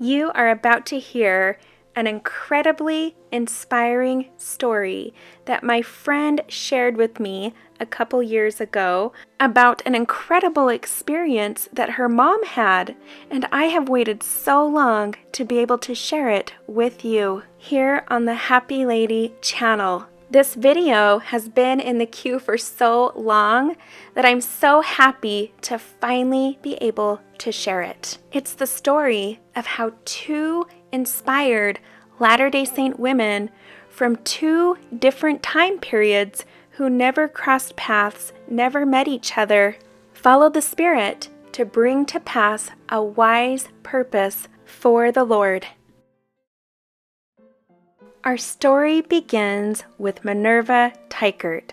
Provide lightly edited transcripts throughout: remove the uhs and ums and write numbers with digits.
You are about to hear an incredibly inspiring story that my friend shared with me a couple years ago about an incredible experience that her mom had, and I have waited so long to be able to share it with you here on the Happy Lady channel. This video has been in the queue for so long that I'm so happy to finally be able to share it. It's the story of how two inspired Latter-day Saint women from two different time periods who never crossed paths, never met each other, followed the Spirit to bring to pass a wise purpose for the Lord. Our story begins with Minerva Teichert.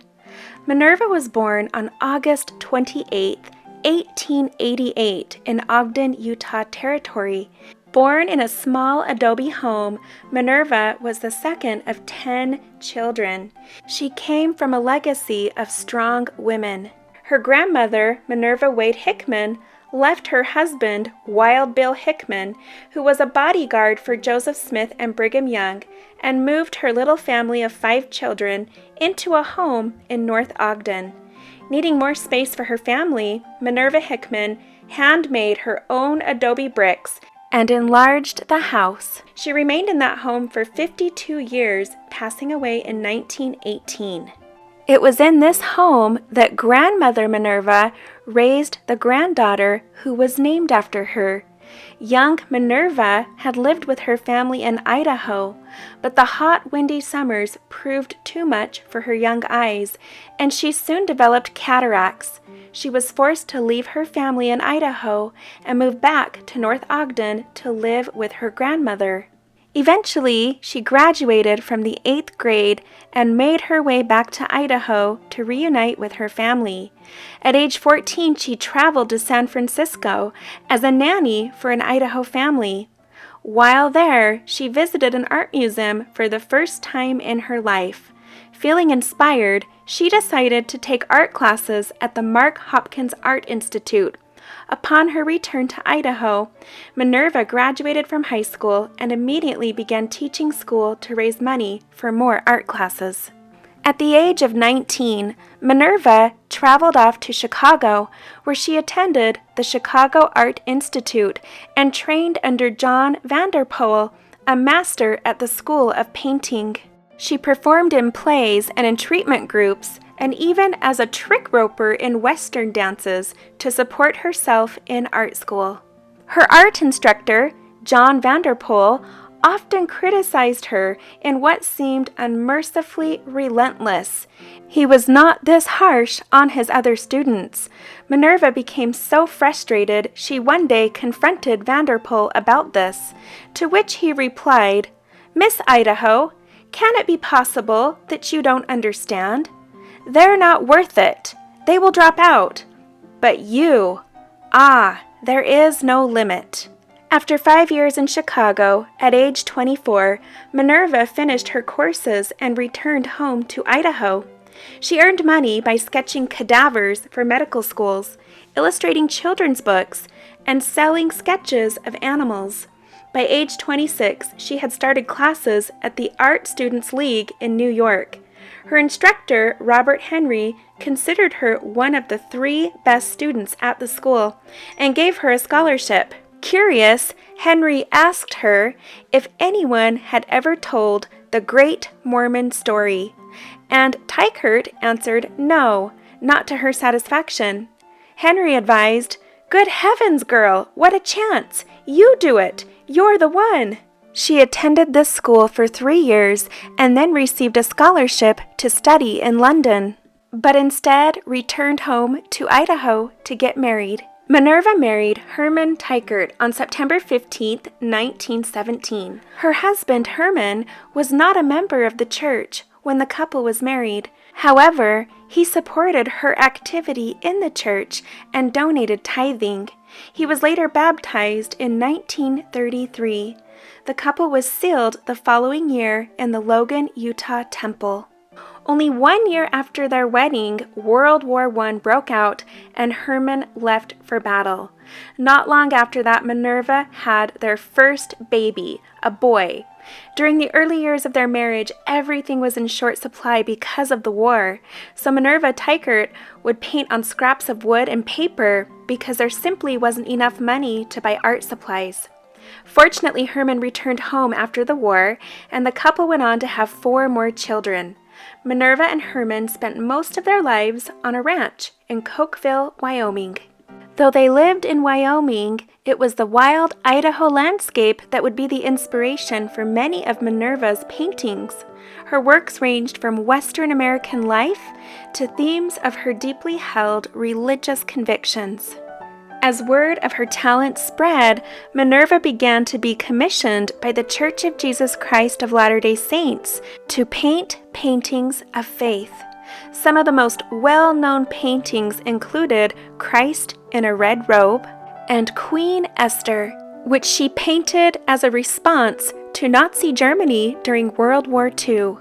Minerva was born on August 28, 1888 in Ogden, Utah Territory. Born in a small adobe home, Minerva was the second of 10 children. She came from a legacy of strong women. Her grandmother, Minerva Wade Hickman, left her husband, Wild Bill Hickman, who was a bodyguard for Joseph Smith and Brigham Young, and moved her little family of 5 children into a home in North Ogden. Needing more space for her family, Minerva Hickman handmade her own adobe bricks and enlarged the house. She remained in that home for 52 years, passing away in 1918. It was in this home that grandmother Minerva raised the granddaughter who was named after her. Young Minerva had lived with her family in Idaho, but the hot, windy summers proved too much for her young eyes, and she soon developed cataracts. She was forced to leave her family in Idaho and move back to North Ogden to live with her grandmother. Eventually, she graduated from the 8th grade and made her way back to Idaho to reunite with her family. At age 14, she traveled to San Francisco as a nanny for an Idaho family. While there, she visited an art museum for the first time in her life. Feeling inspired, she decided to take art classes at the Mark Hopkins Art Institute. Upon her return to Idaho, Minerva graduated from high school and immediately began teaching school to raise money for more art classes. At the age of 19, Minerva traveled off to Chicago, where she attended the Chicago Art Institute and trained under John Vanderpoel, a master at the School of Painting. She performed in plays and in treatment groups, and even as a trick roper in Western dances to support herself in art school. Her art instructor, John Vanderpoel, often criticized her in what seemed unmercifully relentless. He was not this harsh on his other students. Minerva became so frustrated she one day confronted Vanderpoel about this, to which he replied, "Miss Idaho, can it be possible that you don't understand? They're not worth it. They will drop out. But you, there is no limit." After 5 years in Chicago, at age 24, Minerva finished her courses and returned home to Idaho. She earned money by sketching cadavers for medical schools, illustrating children's books, and selling sketches of animals. By age 26, she had started classes at the Art Students League in New York. Her instructor, Robert Henry, considered her one of the 3 best students at the school and gave her a scholarship. Curious, Henry asked her if anyone had ever told the Great Mormon Story, and Teichert answered no, not to her satisfaction. Henry advised, "Good heavens, girl, what a chance! You do it! You're the one!" She attended this school for 3 years and then received a scholarship to study in London, but instead returned home to Idaho to get married. Minerva married Herman Teichert on September 15, 1917. Her husband, Herman, was not a member of the church when the couple was married. However, he supported her activity in the church and donated tithing. He was later baptized in 1933. The couple was sealed the following year in the Logan, Utah temple. Only 1 year after their wedding, World War I broke out and Hermann left for battle. Not long after that, Minerva had their first baby, a boy. During the early years of their marriage, everything was in short supply because of the war. So Minerva Teichert would paint on scraps of wood and paper because there simply wasn't enough money to buy art supplies. Fortunately, Hermann returned home after the war, and the couple went on to have 4 more children. Minerva and Hermann spent most of their lives on a ranch in Cokeville, Wyoming. Though they lived in Wyoming, it was the wild Idaho landscape that would be the inspiration for many of Minerva's paintings. Her works ranged from Western American life to themes of her deeply held religious convictions. As word of her talent spread, Minerva began to be commissioned by the Church of Jesus Christ of Latter-day Saints to paint paintings of faith. Some of the most well-known paintings included Christ in a Red Robe and Queen Esther, which she painted as a response to Nazi Germany during World War II.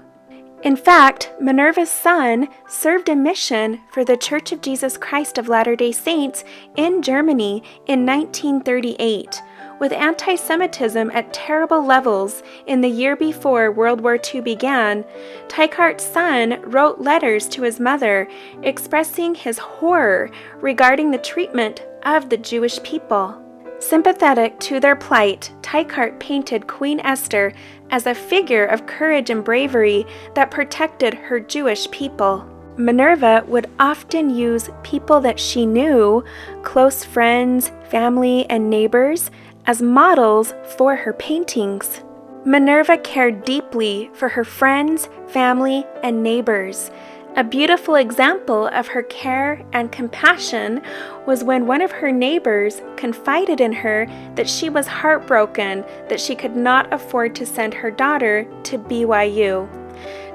In fact, Minerva's son served a mission for the Church of Jesus Christ of Latter-day Saints in Germany in 1938. With anti-Semitism at terrible levels in the year before World War II began, Teichert's son wrote letters to his mother expressing his horror regarding the treatment of the Jewish people. Sympathetic to their plight, Teichert painted Queen Esther as a figure of courage and bravery that protected her Jewish people. Minerva would often use people that she knew, close friends, family, and neighbors, as models for her paintings. Minerva cared deeply for her friends, family, and neighbors. A beautiful example of her care and compassion was when one of her neighbors confided in her that she was heartbroken that she could not afford to send her daughter to BYU.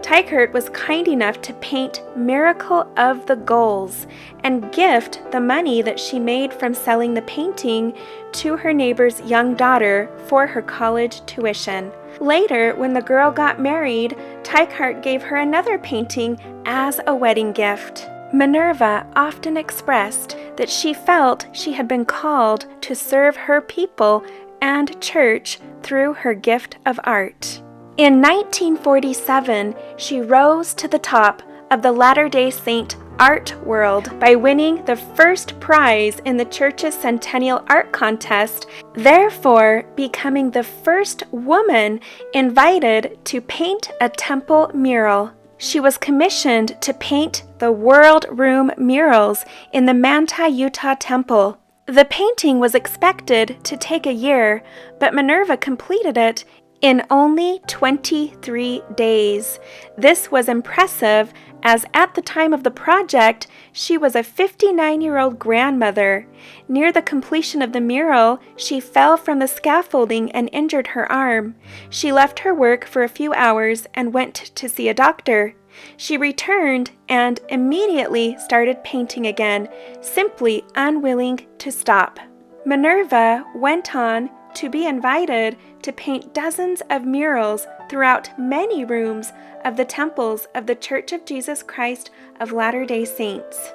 Teichert was kind enough to paint Miracle of the Gulls and gift the money that she made from selling the painting to her neighbor's young daughter for her college tuition. Later, when the girl got married, Teichert gave her another painting as a wedding gift. Minerva often expressed that she felt she had been called to serve her people and church through her gift of art. In 1947, she rose to the top of the Latter-day Saint art world by winning the first prize in the church's Centennial Art Contest, therefore becoming the first woman invited to paint a temple mural. She was commissioned to paint the World Room murals in the Manti, Utah temple. The painting was expected to take a year, but Minerva completed it in only 23 days. This was impressive, as at the time of the project, she was a 59-year-old grandmother. Near the completion of the mural, she fell from the scaffolding and injured her arm. She left her work for a few hours and went to see a doctor. She returned and immediately started painting again, simply unwilling to stop. Minerva went on to be invited to paint dozens of murals throughout many rooms of the temples of the Church of Jesus Christ of Latter-day Saints.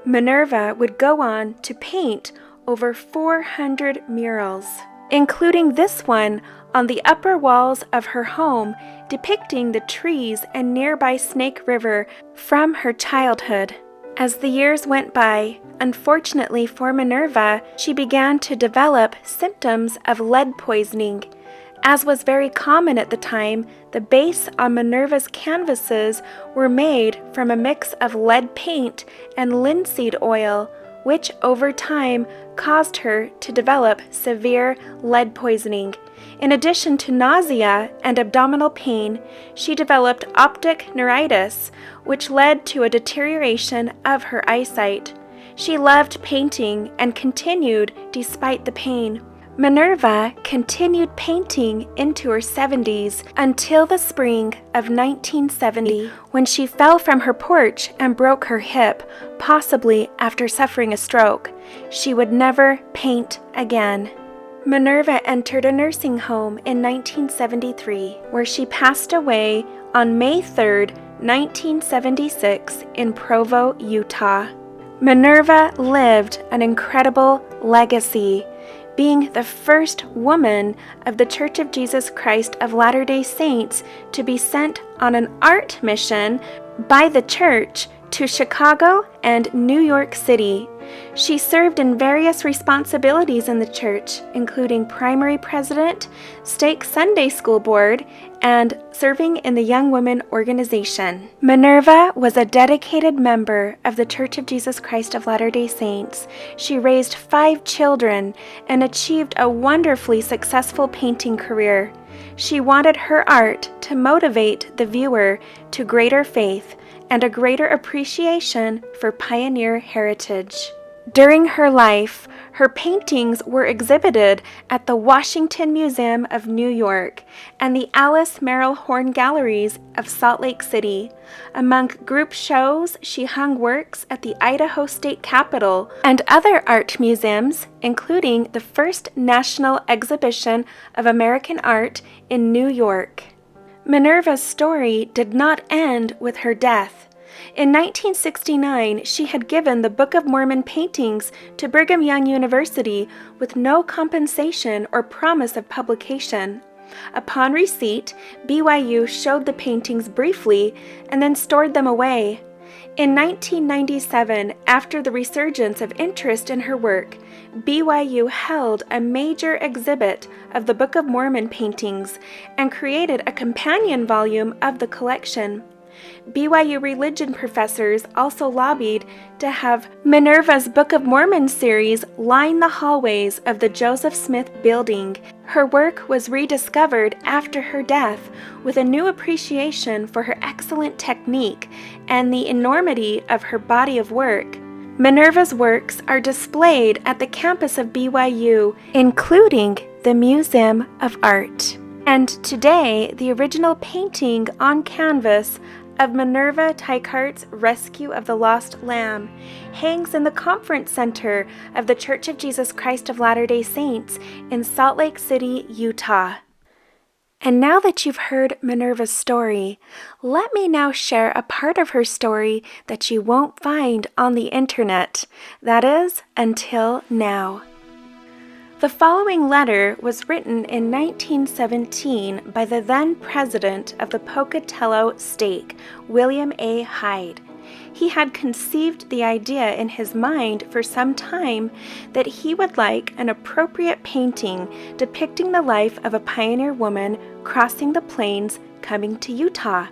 Minerva would go on to paint over 400 murals, including this one on the upper walls of her home depicting the trees and nearby Snake River from her childhood. As the years went by, unfortunately for Minerva, she began to develop symptoms of lead poisoning. As was very common at the time, the base on Minerva's canvases were made from a mix of lead paint and linseed oil, which over time caused her to develop severe lead poisoning. In addition to nausea and abdominal pain, she developed optic neuritis, which led to a deterioration of her eyesight. She loved painting and continued despite the pain. Minerva continued painting into her 70s until the spring of 1970, when she fell from her porch and broke her hip, possibly after suffering a stroke. She would never paint again. Minerva entered a nursing home in 1973, where she passed away on May 3, 1976, in Provo, Utah. Minerva lived an incredible legacy, being the first woman of the Church of Jesus Christ of Latter-day Saints to be sent on an art mission by the church to Chicago and New York City. She served in various responsibilities in the church, including primary president, stake Sunday school board, and serving in the Young Women organization. Minerva was a dedicated member of the Church of Jesus Christ of Latter-day Saints. She raised 5 children and achieved a wonderfully successful painting career. She wanted her art to motivate the viewer to greater faith and a greater appreciation for pioneer heritage. During her life, her paintings were exhibited at the Washington Museum of New York and the Alice Merrill Horn Galleries of Salt Lake City. Among group shows, she hung works at the Idaho State Capitol and other art museums, including the first National Exhibition of American Art in New York. Minerva's story did not end with her death. In 1969, she had given the Book of Mormon paintings to Brigham Young University with no compensation or promise of publication. Upon receipt, BYU showed the paintings briefly and then stored them away. In 1997, after the resurgence of interest in her work, BYU held a major exhibit of the Book of Mormon paintings and created a companion volume of the collection. BYU religion professors also lobbied to have Minerva's Book of Mormon series line the hallways of the Joseph Smith Building. Her work was rediscovered after her death with a new appreciation for her excellent technique and the enormity of her body of work. Minerva's works are displayed at the campus of BYU, including the Museum of Art. And today, the original painting on canvas of Minerva Teichardt's Rescue of the Lost Lamb hangs in the Conference Center of the Church of Jesus Christ of Latter-day Saints in Salt Lake City, Utah. And now that you've heard Minerva's story, let me now share a part of her story that you won't find on the internet. That is, until now. The following letter was written in 1917 by the then president of the Pocatello stake, William A. Hyde. He had conceived the idea in his mind for some time that he would like an appropriate painting depicting the life of a pioneer woman crossing the plains coming to Utah.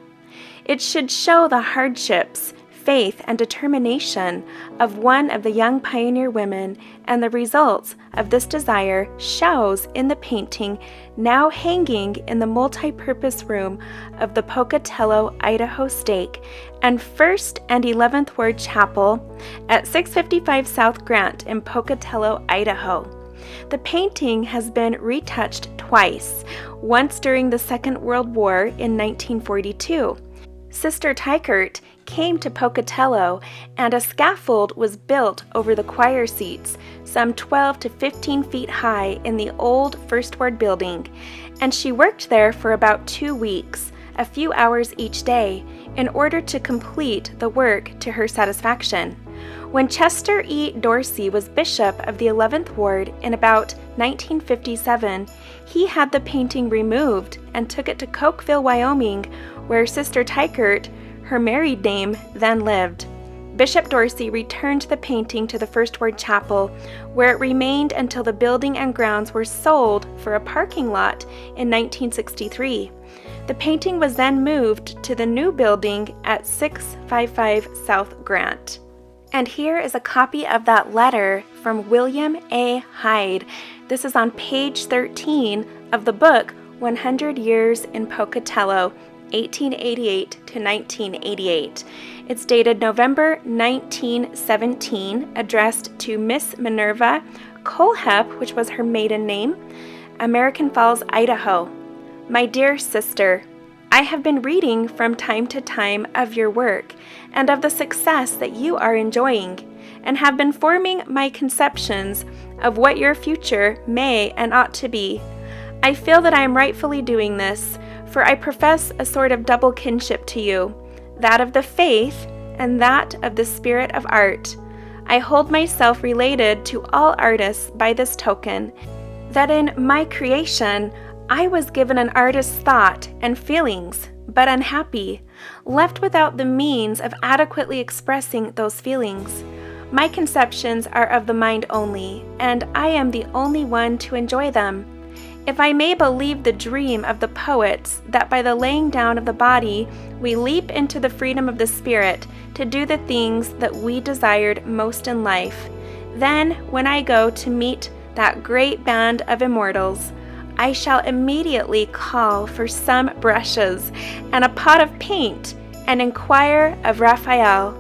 It should show the hardships, faith, and determination of one of the young pioneer women, and the results of this desire shows in the painting now hanging in the multi-purpose room of the Pocatello, Idaho stake and 1st and 11th Ward Chapel at 655 South Grant in Pocatello, Idaho. The painting has been retouched twice, once during the Second World War in 1942. Sister Teichert came to Pocatello, and a scaffold was built over the choir seats, some 12 to 15 feet high in the old First Ward building, and she worked there for about 2 weeks, a few hours each day, in order to complete the work to her satisfaction. When Chester E. Dorsey was bishop of the 11th Ward in about 1957, he had the painting removed and took it to Cokeville, Wyoming, where Sister Teichert, her married name, then lived. Bishop Dorsey returned the painting to the First Ward Chapel, where it remained until the building and grounds were sold for a parking lot in 1963. The painting was then moved to the new building at 655 South Grant. And here is a copy of that letter from William A. Hyde. This is on page 13 of the book 100 Years in Pocatello, 1888 to 1988. It's dated November 1917, addressed to Miss Minerva Colehep, which was her maiden name, American Falls, Idaho. My dear sister, I have been reading from time to time of your work and of the success that you are enjoying, and have been forming my conceptions of what your future may and ought to be. I feel that I am rightfully doing this, for I profess a sort of double kinship to you, that of the faith and that of the spirit of art. I hold myself related to all artists by this token, that in my creation I was given an artist's thought and feelings, but unhappy, left without the means of adequately expressing those feelings. My conceptions are of the mind only, and I am the only one to enjoy them. If I may believe the dream of the poets that by the laying down of the body we leap into the freedom of the spirit to do the things that we desired most in life, then when I go to meet that great band of immortals, I shall immediately call for some brushes and a pot of paint and inquire of Raphael.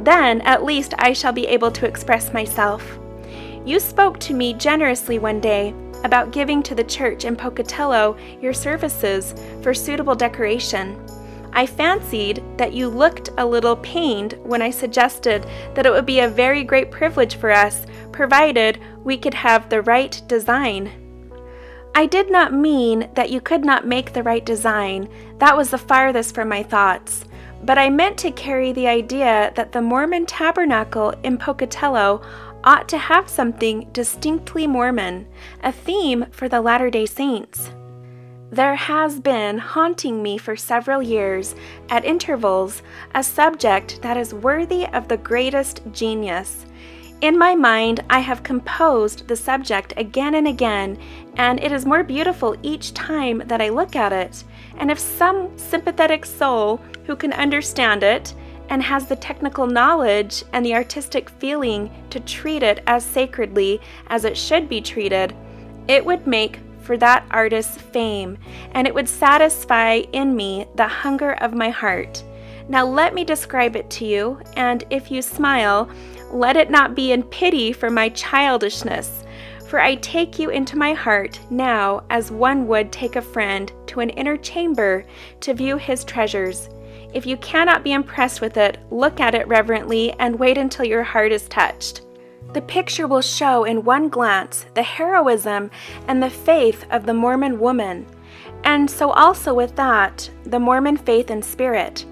Then at least I shall be able to express myself. You spoke to me generously one day about giving to the church in Pocatello your services for suitable decoration. I fancied that you looked a little pained when I suggested that it would be a very great privilege for us, provided we could have the right design. I did not mean that you could not make the right design. That was the farthest from my thoughts. But I meant to carry the idea that the Mormon tabernacle in Pocatello ought to have something distinctly Mormon, a theme for the Latter-day Saints. There has been haunting me for several years, at intervals, a subject that is worthy of the greatest genius. In my mind, I have composed the subject again and again, and it is more beautiful each time that I look at it. And if some sympathetic soul who can understand it and has the technical knowledge and the artistic feeling to treat it as sacredly as it should be treated, it would make for that artist's fame, and it would satisfy in me the hunger of my heart. Now let me describe it to you, and if you smile, let it not be in pity for my childishness, for I take you into my heart now as one would take a friend to an inner chamber to view his treasures. If you cannot be impressed with it, look at it reverently and wait until your heart is touched. The picture will show in one glance the heroism and the faith of the Mormon woman, and so also with that, the Mormon faith and spirit.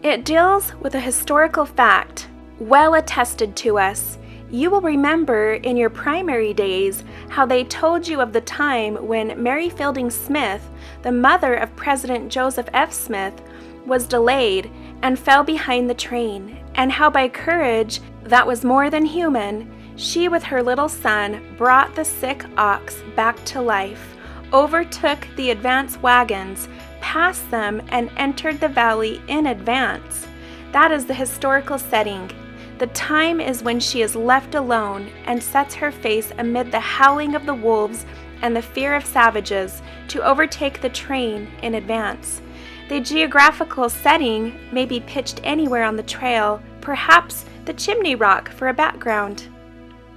It deals with a historical fact, well attested to us. You will remember in your primary days how they told you of the time when Mary Fielding Smith, the mother of President Joseph F. Smith, was delayed and fell behind the train, and how by courage that was more than human, she with her little son brought the sick ox back to life, overtook the advance wagons, passed them, and entered the valley in advance. That is the historical setting. The time is when she is left alone and sets her face amid the howling of the wolves and the fear of savages to overtake the train in advance. The geographical setting may be pitched anywhere on the trail, perhaps the chimney rock for a background.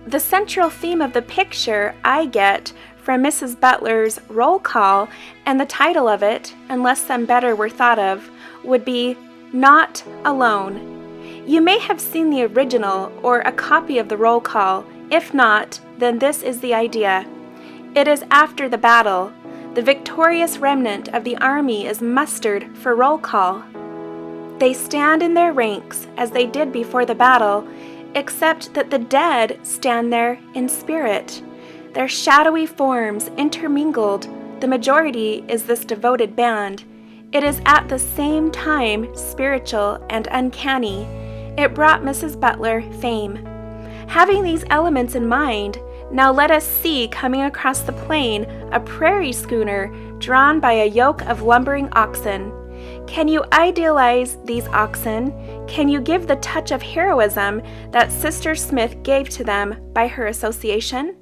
The central theme of the picture I get from Mrs. Butler's roll call, and the title of it, unless some better were thought of, would be Not Alone. You may have seen the original or a copy of the roll call. If not, then this is the idea. It is after the battle. The victorious remnant of the army is mustered for roll call. They stand in their ranks as they did before the battle, except that the dead stand there in spirit, their shadowy forms intermingled. The majority is this devoted band. It is at the same time spiritual and uncanny. It brought Mrs. Butler fame. Having these elements in mind, now let us see coming across the plain a prairie schooner drawn by a yoke of lumbering oxen. Can you idealize these oxen? Can you give the touch of heroism that Sister Smith gave to them by her association?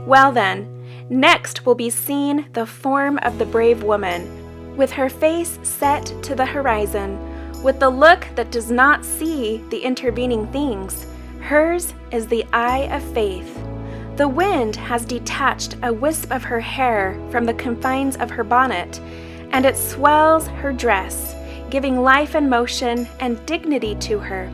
Well then, next will be seen the form of the brave woman, with her face set to the horizon, with the look that does not see the intervening things. Hers is the eye of faith. The wind has detached a wisp of her hair from the confines of her bonnet, and it swells her dress, giving life and motion and dignity to her.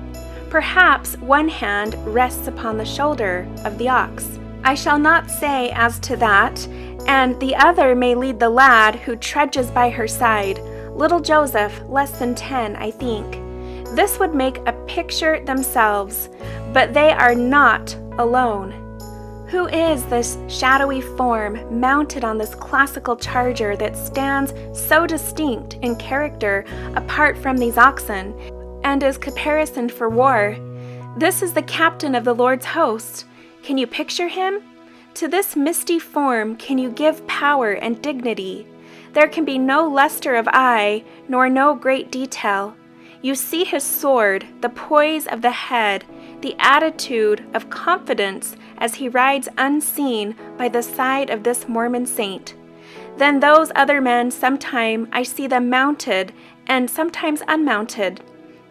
Perhaps one hand rests upon the shoulder of the ox. I shall not say as to that, and the other may lead the lad who trudges by her side, little Joseph, less than 10, I think. This would make a picture themselves, but they are not alone. Who is this shadowy form mounted on this classical charger that stands so distinct in character apart from these oxen, and is caparisoned for war? This is the captain of the Lord's host. Can you picture him? To this misty form can you give power and dignity? There can be no luster of eye, nor no great detail. You see his sword, the poise of the head, the attitude of confidence as he rides unseen by the side of this Mormon saint. Then those other men, sometime I see them mounted and sometimes unmounted.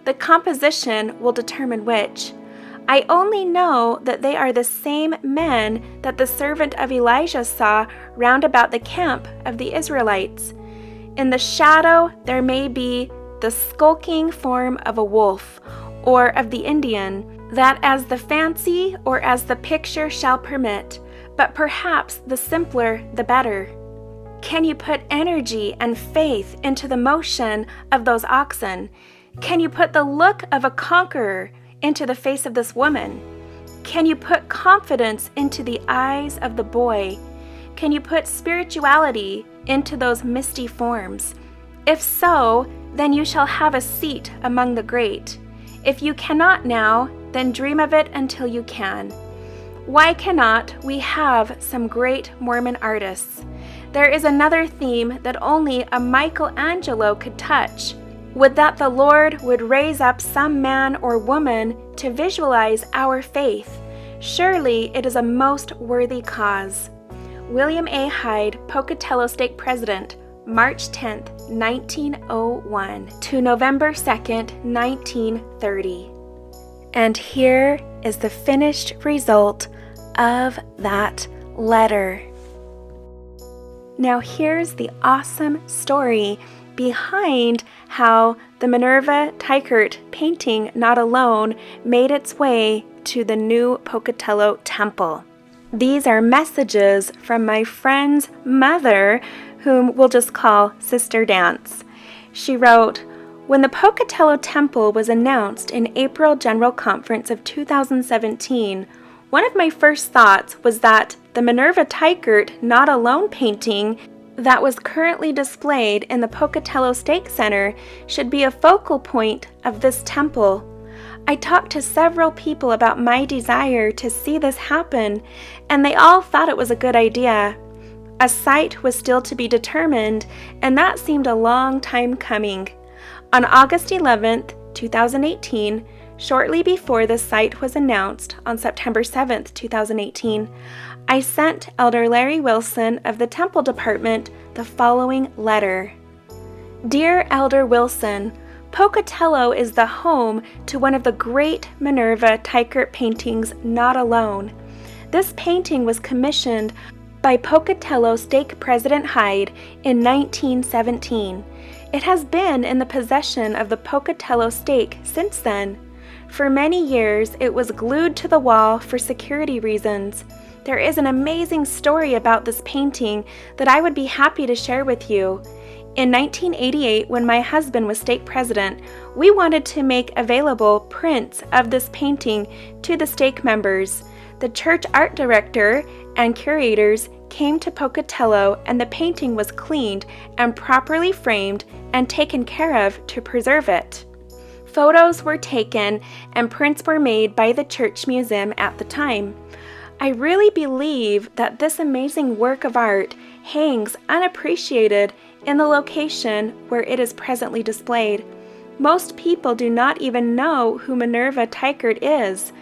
The composition will determine which. I only know that they are the same men that the servant of Elijah saw round about the camp of the Israelites. In the shadow there may be the skulking form of a wolf, or of the Indian, that as the fancy or as the picture shall permit, but perhaps the simpler the better. Can you put energy and faith into the motion of those oxen? Can you put the look of a conqueror into the face of this woman? Can you put confidence into the eyes of the boy? Can you put spirituality into those misty forms? If so, then you shall have a seat among the great. If you cannot now, then dream of it until you can. Why cannot we have some great Mormon artists? There is another theme that only a Michelangelo could touch. Would that the Lord would raise up some man or woman to visualize our faith. Surely it is a most worthy cause. William A. Hyde, Pocatello Stake President, March 10, 1901 to November 2nd, 1930. And here is the finished result of that letter. Now here's the awesome story behind how the Minerva Teichert painting Not Alone made its way to the new Pocatello Temple. These are messages from my friend's mother, whom we'll just call Sister Dance. She wrote, "When the Pocatello Temple was announced in April General Conference of 2017, one of my first thoughts was that the Minerva Teichert Not Alone painting that was currently displayed in the Pocatello Stake Center should be a focal point of this temple. I talked to several people about my desire to see this happen, and they all thought it was a good idea. A site was still to be determined, and that seemed a long time coming. On August 11th, 2018, shortly before the site was announced on September 7th, 2018, I sent Elder Larry Wilson of the Temple Department the following letter. Dear Elder Wilson, Pocatello is the home to one of the great Minerva Teichert paintings, Not Alone. This painting was commissioned by Pocatello Stake President Hyde in 1917. It has been in the possession of the Pocatello Stake since then. For many years, it was glued to the wall for security reasons. There is an amazing story about this painting that I would be happy to share with you. In 1988, when my husband was stake president, we wanted to make available prints of this painting to the stake members. The church art director and curators came to Pocatello, and the painting was cleaned and properly framed and taken care of to preserve it. Photos were taken and prints were made by the church museum at the time. I really believe that this amazing work of art hangs unappreciated in the location where it is presently displayed. Most people do not even know who Minerva Teichert is.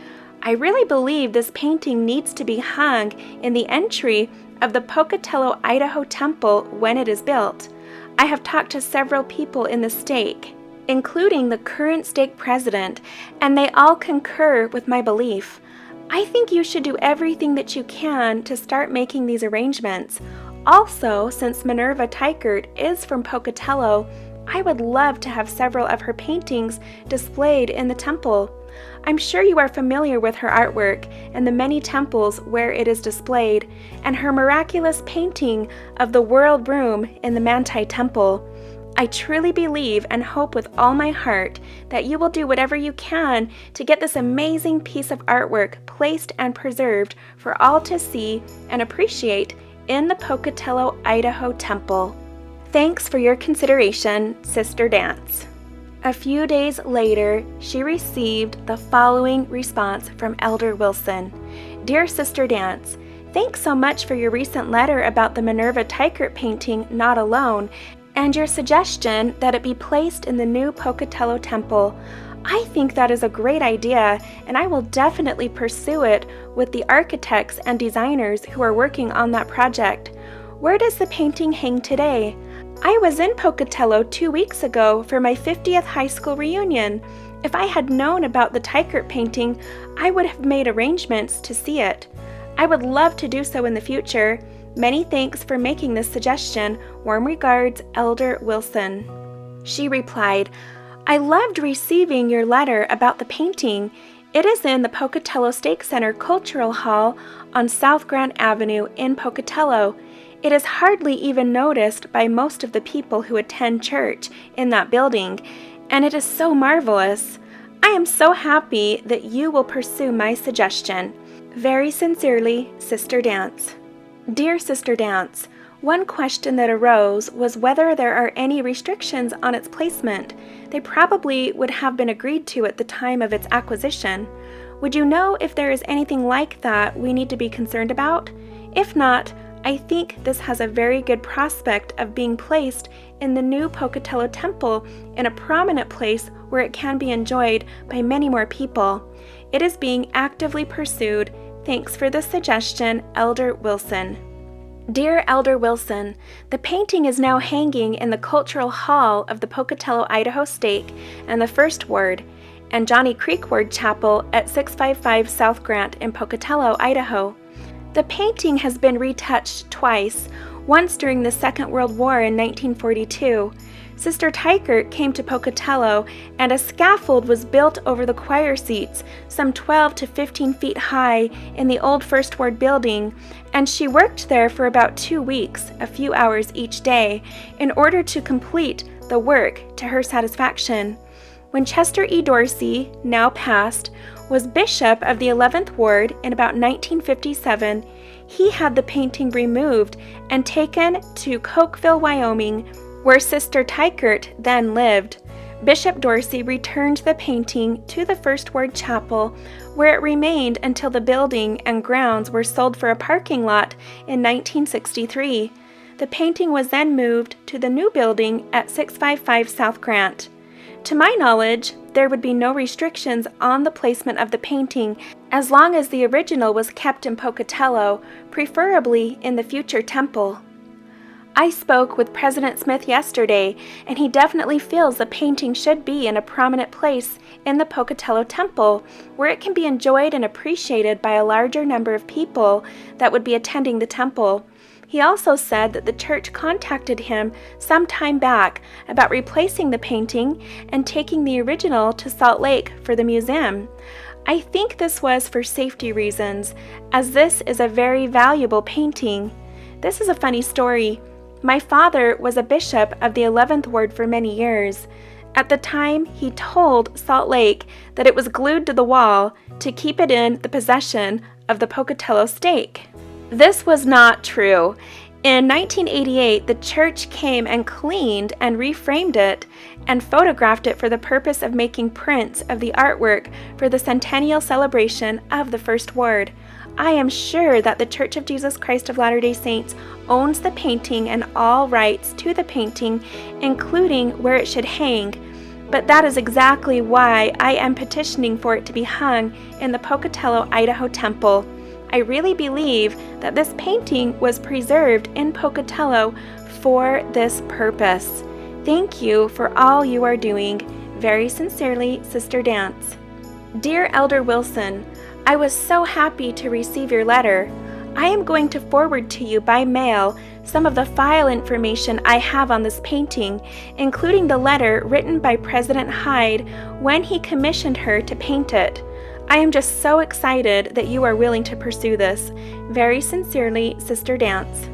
I really believe this painting needs to be hung in the entry of the Pocatello, Idaho Temple when it is built. I have talked to several people in the stake, including the current stake president, and they all concur with my belief. I think you should do everything that you can to start making these arrangements. Also, since Minerva Teichert is from Pocatello, I would love to have several of her paintings displayed in the temple. I'm sure you are familiar with her artwork and the many temples where it is displayed, and her miraculous painting of the World Room in the Manti Temple. I truly believe and hope with all my heart that you will do whatever you can to get this amazing piece of artwork placed and preserved for all to see and appreciate in the Pocatello, Idaho Temple. Thanks for your consideration, Sister Dance. A few days later, she received the following response from Elder Wilson. Dear Sister Dance, thanks so much for your recent letter about the Minerva Teichert painting, Not Alone, and your suggestion that it be placed in the new Pocatello Temple. I think that is a great idea, and I will definitely pursue it with the architects and designers who are working on that project. Where does the painting hang today? I was in Pocatello 2 weeks ago for my 50th high school reunion. If I had known about the Teichert painting, I would have made arrangements to see it. I would love to do so in the future. Many thanks for making this suggestion. Warm regards, Elder Wilson. She replied, I loved receiving your letter about the painting. It is in the Pocatello Stake Center Cultural Hall on South Grant Avenue in Pocatello. It is hardly even noticed by most of the people who attend church in that building, and it is so marvelous. I am so happy that you will pursue my suggestion. Very sincerely, Sister Dance. Dear Sister Dance, one question that arose was whether there are any restrictions on its placement. They probably would have been agreed to at the time of its acquisition. Would you know if there is anything like that we need to be concerned about? If not, I think this has a very good prospect of being placed in the new Pocatello Temple in a prominent place where it can be enjoyed by many more people. It is being actively pursued. Thanks for the suggestion, Elder Wilson. Dear Elder Wilson, the painting is now hanging in the Cultural Hall of the Pocatello, Idaho Stake and the First Ward, and Johnny Creek Ward Chapel at 655 South Grant in Pocatello, Idaho. The painting has been retouched twice, once during the Second World War in 1942. Sister Teichert came to Pocatello, and a scaffold was built over the choir seats, some 12 to 15 feet high, in the old First Ward building, and she worked there for about 2 weeks, a few hours each day, in order to complete the work to her satisfaction. When Chester E. Dorsey, now passed, was bishop of the 11th Ward in about 1957, he had the painting removed and taken to Cokeville, Wyoming, where Sister Teichert then lived. Bishop Dorsey returned the painting to the First Ward Chapel, where it remained until the building and grounds were sold for a parking lot in 1963. The painting was then moved to the new building at 655 South Grant. To my knowledge, there would be no restrictions on the placement of the painting as long as the original was kept in Pocatello, preferably in the future temple. I spoke with President Smith yesterday, and he definitely feels the painting should be in a prominent place in the Pocatello Temple, where it can be enjoyed and appreciated by a larger number of people that would be attending the temple. He also said that the church contacted him some time back about replacing the painting and taking the original to Salt Lake for the museum. I think this was for safety reasons, as this is a very valuable painting. This is a funny story. My father was a bishop of the 11th Ward for many years. At the time, he told Salt Lake that it was glued to the wall to keep it in the possession of the Pocatello Stake. This was not true. In 1988, the church came and cleaned and reframed it and photographed it for the purpose of making prints of the artwork for the centennial celebration of the First Ward. I am sure that the Church of Jesus Christ of Latter-day Saints owns the painting and all rights to the painting, including where it should hang, but that is exactly why I am petitioning for it to be hung in the Pocatello, Idaho Temple. I really believe that this painting was preserved in Pocatello for this purpose. Thank you for all you are doing. Very sincerely, Sister Dance. Dear Elder Wilson, I was so happy to receive your letter. I am going to forward to you by mail some of the file information I have on this painting, including the letter written by President Hyde when he commissioned her to paint it. I am just so excited that you are willing to pursue this. Very sincerely, Sister Dance.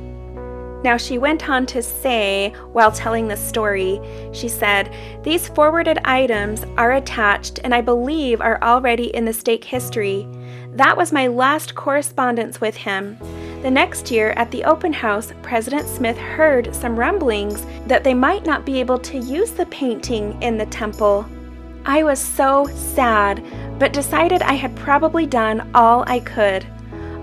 Now she went on to say, while telling this story, she said, "These forwarded items are attached and I believe are already in the stake history. That was my last correspondence with him. The next year at the open house, President Smith heard some rumblings that they might not be able to use the painting in the temple. I was so sad, but decided I had probably done all I could.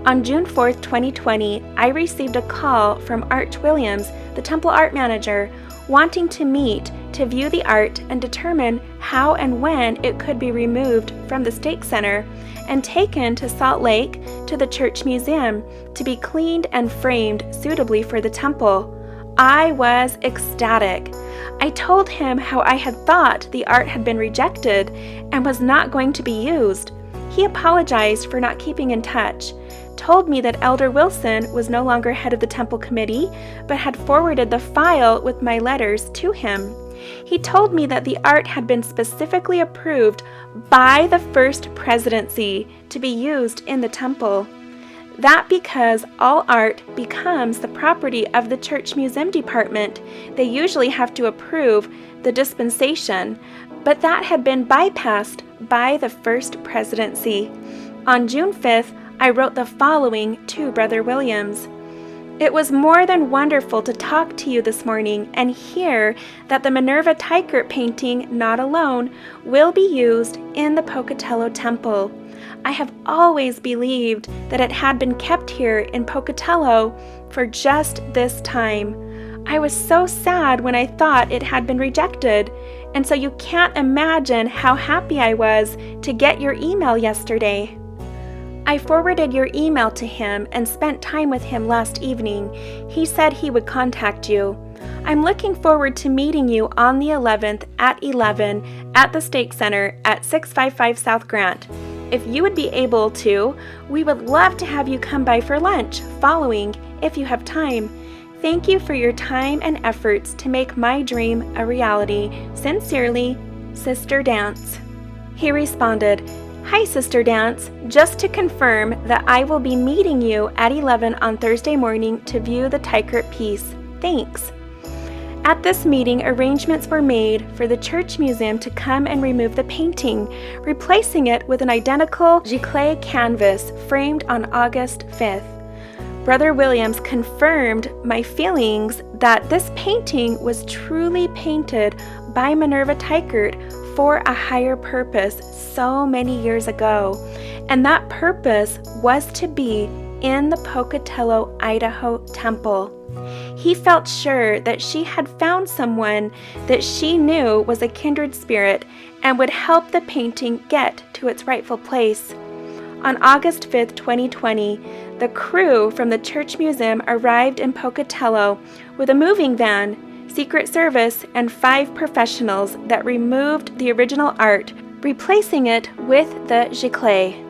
On June 4th, 2020, I received a call from Arch Williams, the temple art manager, wanting to meet to view the art and determine how and when it could be removed from the stake center and taken to Salt Lake to the church museum to be cleaned and framed suitably for the temple. I was ecstatic. I told him how I had thought the art had been rejected and was not going to be used. He apologized for not keeping in touch, told me that Elder Wilson was no longer head of the temple committee, but had forwarded the file with my letters to him. He told me that the art had been specifically approved by the first presidency to be used in the temple. That because all art becomes the property of the church museum department, they usually have to approve the dispensation, but that had been bypassed by the first presidency. On June 5th, I wrote the following to Brother Williams. It was more than wonderful to talk to you this morning and hear that the Minerva Teichert painting, Not Alone, will be used in the Pocatello Temple. I have always believed that it had been kept here in Pocatello for just this time. I was so sad when I thought it had been rejected, and so you can't imagine how happy I was to get your email yesterday. I forwarded your email to him and spent time with him last evening. He said he would contact you. I'm looking forward to meeting you on the 11th at 11 at the Stake Center at 655 South Grant. If you would be able to, we would love to have you come by for lunch following if you have time. Thank you for your time and efforts to make my dream a reality. Sincerely, Sister Dance." He responded, "Hi, Sister Dance. Just to confirm that I will be meeting you at 11 on Thursday morning to view the Teichert piece. Thanks." At this meeting, arrangements were made for the church museum to come and remove the painting, replacing it with an identical giclée canvas framed on August 5th. Brother Williams confirmed my feelings that this painting was truly painted by Minerva Teichert for a higher purpose so many years ago, and that purpose was to be in the Pocatello, Idaho temple. He felt sure that she had found someone that she knew was a kindred spirit and would help the painting get to its rightful place. On August 5th, 2020, the crew from the church museum arrived in Pocatello with a moving van, Secret Service, and 5 professionals that removed the original art, replacing it with the giclée.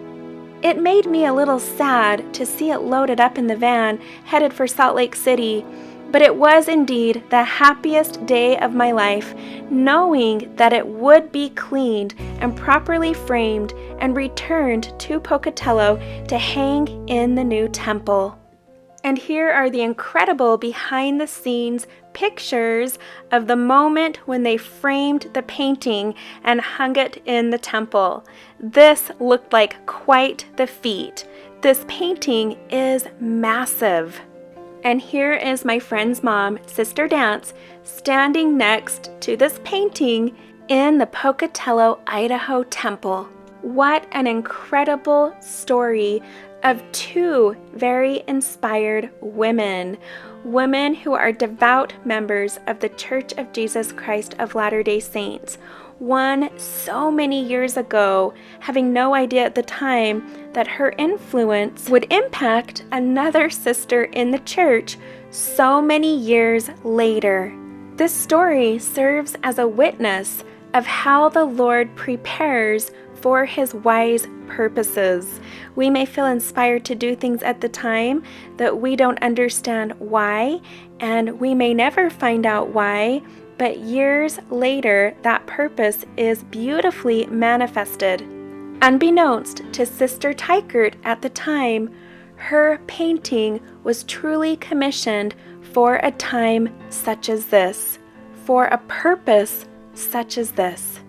It made me a little sad to see it loaded up in the van headed for Salt Lake City, but it was indeed the happiest day of my life, knowing that it would be cleaned and properly framed and returned to Pocatello to hang in the new temple. And here are the incredible behind-the-scenes pictures of the moment when they framed the painting and hung it in the temple. This looked like quite the feat. This painting is massive. And here is my friend's mom, Sister Dance, standing next to this painting in the Pocatello, Idaho temple. What an incredible story of 2 very inspired women who are devout members of the Church of Jesus Christ of Latter-day Saints. One so many years ago, having no idea at the time that her influence would impact another sister in the church so many years later. This story serves as a witness of how the Lord prepares for His wise purposes. We may feel inspired to do things at the time that we don't understand why, and we may never find out why, but years later, that purpose is beautifully manifested. Unbeknownst to Sister Teichert at the time, her painting was truly commissioned for a time such as this, for a purpose such as this.